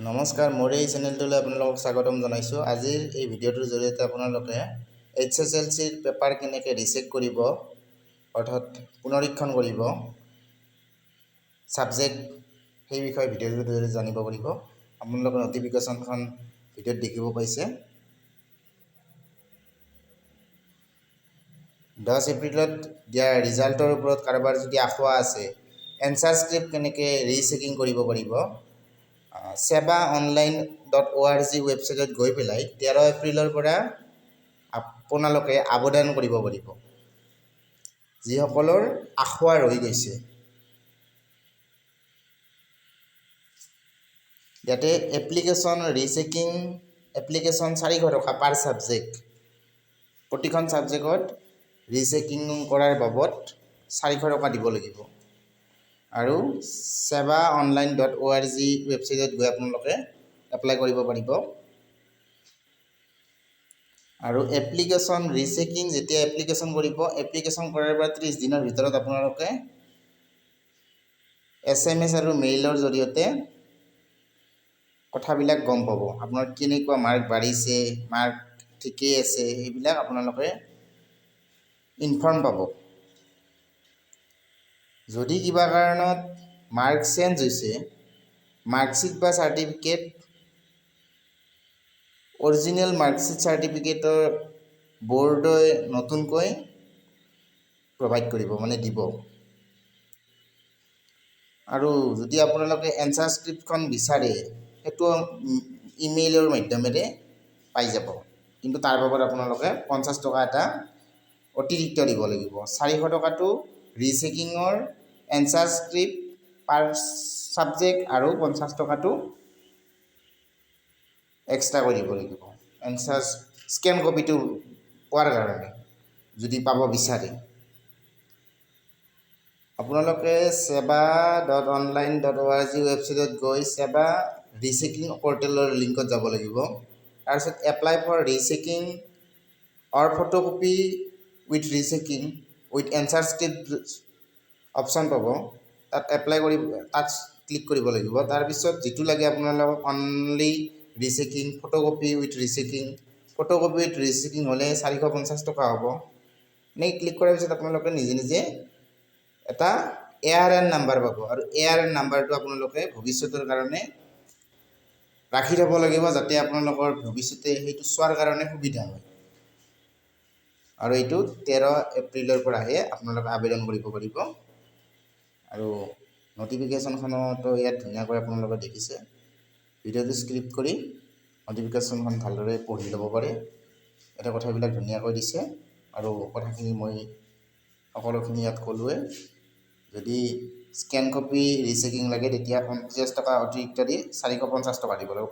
নমস্কাৰ, মোৰ এই চেনেলটোলৈ আপোনালোকক স্বাগতম জনাইছোঁ। আজিৰ এই ভিডিঅ'টোৰ জৰিয়তে আপোনালোকে HSLCৰ পেপাৰ কেনেকৈ ৰিচেক কৰিব, অৰ্থাৎ পুনৰীক্ষণ কৰিব, ছাবজেক্ট সেই বিষয়ে ভিডিঅ'টোৰ জৰিয়তে জানিব পাৰিব। আপোনালোকে নটিফিকেশ্যনখন ভিডিঅ'ত দেখিব পাইছে। 10 এপ্ৰিলত দিয়া ৰিজাল্টৰ ওপৰত কাৰোবাৰ যদি আশা আছে, এনচাৰ স্ক্ৰিপ্ট কেনেকৈ ৰিচেকিং কৰিব পাৰিব, sebaonline.org ৱেবছাইটত গৈ পেলাই 13 এপ্ৰিলৰ পৰা আপোনালোকে আবেদন কৰিব পাৰিব। যিসকলৰ আখুৱা ৰৈ গৈছে, ইয়াতে এপ্লিকেশ্যন ৰিচেকিং এপ্লিকেশ্যন 400 টকা পাৰ ছাবজেক্ট। প্ৰতিখন ছাবজেক্টত ৰিচেকিং কৰাৰ বাবদ 400 টকা দিব লাগিব। আৰু sebaonline.org ৱেবছাইটত গৈ আপোনালোকে এপ্লাই কৰিব পাৰিব। আৰু এপ্লিকেশ্যন ৰিচেকিং যেতিয়া এপ্লিকেশ্যন কৰিব, এপ্লিকেশ্যন কৰাৰ পৰা 30 দিনৰ ভিতৰত আপোনালোকে SMS আৰু মেইলৰ জৰিয়তে কথাবিলাক গম পাব। আপোনাৰ কেনেকুৱা মাৰ্ক বাঢ়িছে, মাৰ্ক ঠিকেই আছে, এইবিলাক আপোনালোকে ইনফৰ্ম পাব। যদি কিবা কাৰণত মাৰ্ক চেঞ্জ হৈছে, মাৰ্কশ্বিট বা চাৰ্টিফিকেট, অৰিজিনেল মাৰ্কশ্বিট চাৰ্টিফিকেটৰ বৰ্ডই নতুনকৈ প্ৰভাইড কৰিব, মানে দিব। আৰু যদি আপোনালোকে এনচাৰ স্ক্ৰিপ্টখন বিচাৰে, সেইটো ইমেইলৰ মাধ্যমেৰে পাই যাব। কিন্তু তাৰ বাবদ আপোনালোকে 50 টকা এটা অতিৰিক্ত দিব লাগিব। 400 টকাটো ৰিচেকিঙৰ এনচাৰ স্ক্ৰিপ্ট পাৰ ছাবজেক্ট আৰু 50 টকাটো এক্সট্ৰা কৰি দিব লাগিব এনচাৰ স্কেন কপিটো পোৱাৰ কাৰণে, যদি পাব বিচাৰে। আপোনালোকে seba.online.org ৱেবছাইটত গৈ সেবা ৰিচেকিং পৰ্টেলৰ লিংকত যাব লাগিব। তাৰপিছত apply for rechecking or photocopy with rechecking with answer script option পাব। তাত এপ্লাই কৰি তাত ক্লিক কৰিব লাগিব। তাৰপিছত যিটো লাগে আপোনালোকক only rechecking, photocopy with rechecking, photocopy with rechecking হ'লে 450 টকা হ'ব। এনেকৈ ক্লিক কৰাৰ পিছত আপোনালোকে নিজে নিজে এটা ARN নাম্বাৰ পাব। আৰু ARN নাম্বাৰটো আপোনালোকে ভৱিষ্যতৰ কাৰণে ৰাখি থ'ব লাগিব, যাতে আপোনালোকৰ ভৱিষ্যতে সেইটো চোৱাৰ কাৰণে সুবিধা হয়। আৰু এইটো 13 এপ্ৰিলৰ পৰাহে আপোনালোকে আবেদন কৰিব পাৰিব। আৰু নটিফিকেশ্যনখনতো ইয়াত ধুনীয়াকৈ আপোনালোকে দেখিছে। ভিডিঅ'টো স্ক্ৰিপ্ট কৰি নটিফিকেশ্যনখন ভালদৰে পঢ়ি ল'ব পাৰে। এটা কথাবিলাক ধুনীয়াকৈ দিছে আৰু কথাখিনি মই সকলোখিনি ইয়াত ক'লোৱে। যদি স্কেন কপি ৰিচেকিং লাগে, তেতিয়া 50 টকা অতিৰিক্ত দি 450 টকা দিব লাগিব।